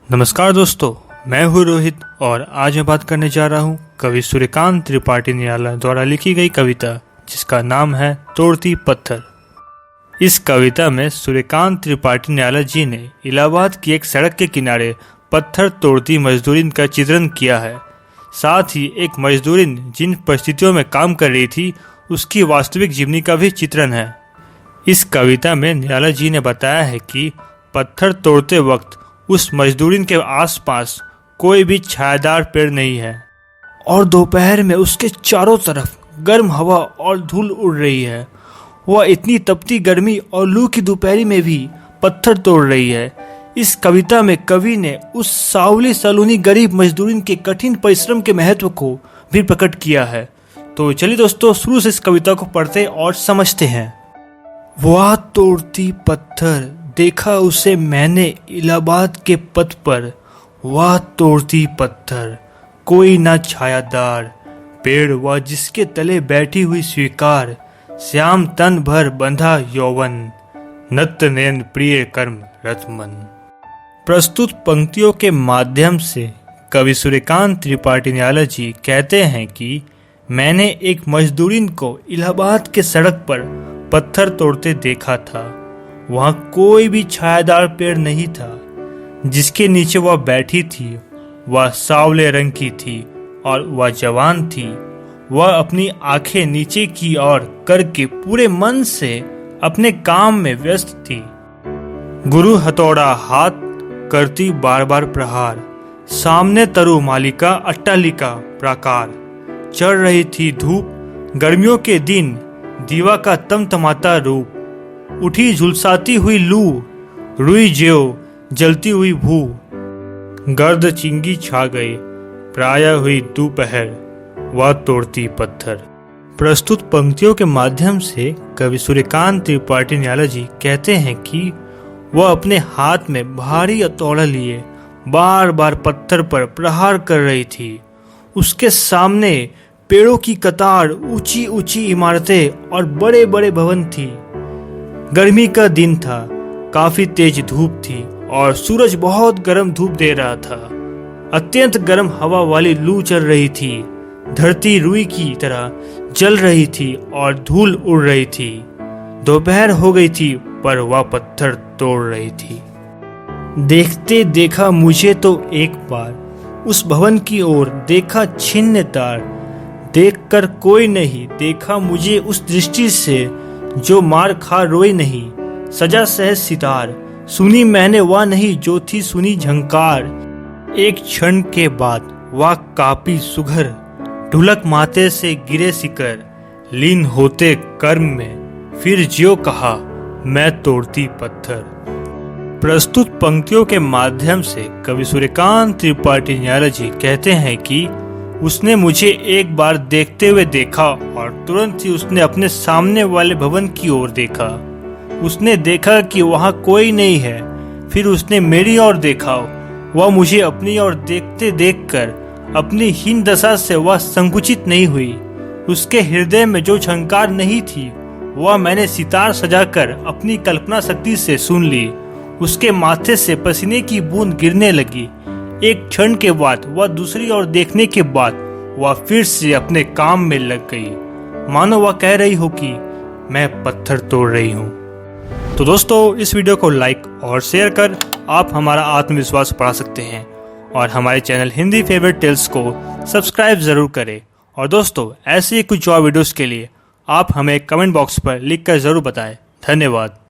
नमस्कार दोस्तों, मैं हूँ रोहित और आज मैं बात करने जा रहा हूँ कवि सूर्यकांत त्रिपाठी निराला द्वारा लिखी गई कविता जिसका नाम है तोड़ती पत्थर। इस कविता में सूर्यकांत त्रिपाठी निराला जी ने इलाहाबाद की एक सड़क के किनारे पत्थर तोड़ती मजदूरिन का चित्रण किया है। साथ ही एक मजदूरिन जिन परिस्थितियों में काम कर रही थी उसकी वास्तविक जीवनी का भी चित्रण है। इस कविता में निराला जी ने बताया है कि पत्थर तोड़ते वक्त उस मजदूरिन के आसपास कोई भी छायादार पेड़ नहीं है और दोपहर में उसके चारों तरफ गर्म हवा और धूल उड़ रही है। वह इतनी तपती गर्मी और लू की दोपहरी में भी पत्थर तोड़ रही है। इस कविता में कवि ने उस सावली सलोनी गरीब मजदूरिन के कठिन परिश्रम के महत्व को भी प्रकट किया है। तो चलिए दोस्तों, शुरू से इस कविता को पढ़ते और समझते हैं। वह तोड़ती पत्थर, देखा उसे मैंने इलाहाबाद के पथ पर। वह तोड़ती पत्थर, कोई ना छायादार पेड़, वह जिसके तले बैठी हुई स्वीकार। श्याम तन भर बंधा यौवन, नत नयन प्रिय कर्म रतमन। प्रस्तुत पंक्तियों के माध्यम से कवि सूर्यकांत त्रिपाठी निराला जी कहते हैं कि मैंने एक मजदूरिन को इलाहाबाद के सड़क पर पत्थर तोड़ते देखा था। वहाँ कोई भी छायादार पेड़ नहीं था। जिसके नीचे वह बैठी थी वह सांवले रंग की थी और वह जवान थी। वह अपनी आंखें नीचे की ओर करके पूरे मन से अपने काम में व्यस्त थी। गुरु हथौड़ा हाथ करती बार बार प्रहार, सामने तरु मालिका अट्टालिका प्राकार। चढ़ रही थी धूप, गर्मियों के दिन दीवा का तमतमाता रूप। उठी झुलसाती हुई लू, रुई ज्यो जलती हुई भू। गर्द चिंगी छा गए, प्राय हुई दोपहर, वह तोड़ती पत्थर। प्रस्तुत पंक्तियों के माध्यम से कवि सूर्यकांत त्रिपाठी निराला जी कहते हैं कि वह अपने हाथ में भारी हथौड़ा लिए बार बार पत्थर पर प्रहार कर रही थी। उसके सामने पेड़ों की कतार, ऊंची ऊंची इमारतें और बड़े बड़े भवन थी। गर्मी का दिन था, काफी तेज धूप थी और सूरज बहुत गर्म धूप दे रहा था। अत्यंत गर्म हवा वाली लू चल रही थी। धरती रुई की तरह जल रही थी और धूल उड़ रही थी। दोपहर हो गई थी पर वह पत्थर तोड़ रही थी। देखते देखा मुझे तो एक बार उस भवन की ओर, देखा छिन्न तार। देखकर कोई नहीं देखा मुझे उस दृष्टि से, जो मार खा रोई नहीं। सजा सहज सितार, सुनी मैंने वह नहीं जो थी सुनी झंकार। एक क्षण के बाद वह कापी सुघर, ढुलक माथे से गिरे सिकर। लीन होते कर्म में फिर ज्यों कहा, मैं तोड़ती पत्थर। प्रस्तुत पंक्तियों के माध्यम से कवि सूर्यकांत त्रिपाठी निराला जी कहते हैं कि उसने मुझे एक बार देखते हुए देखा और तुरंत ही उसने अपने सामने वाले भवन की ओर देखा। उसने देखा कि वहाँ कोई नहीं है। फिर उसने मेरी ओर देखा। वह मुझे अपनी ओर देखते देखकर अपनी हीन दशा से वह संकुचित नहीं हुई। उसके हृदय में जो झंकार नहीं थी वह मैंने सितार सजाकर अपनी कल्पना शक्ति से सुन ली। उसके माथे से पसीने की बूंद गिरने लगी। एक क्षण के बाद वह दूसरी ओर देखने के बाद वह फिर से अपने काम में लग गई, मानो वह कह रही हो कि मैं पत्थर तोड़ रही हूँ। तो दोस्तों, इस वीडियो को लाइक और शेयर कर आप हमारा आत्मविश्वास बढ़ा सकते हैं और हमारे चैनल हिंदी फेवरेट टेल्स को सब्सक्राइब जरूर करें। और दोस्तों, ऐसे ही कुछ और वीडियोस के लिए आप हमें कमेंट बॉक्स पर लिखकर जरूर बताएं। धन्यवाद।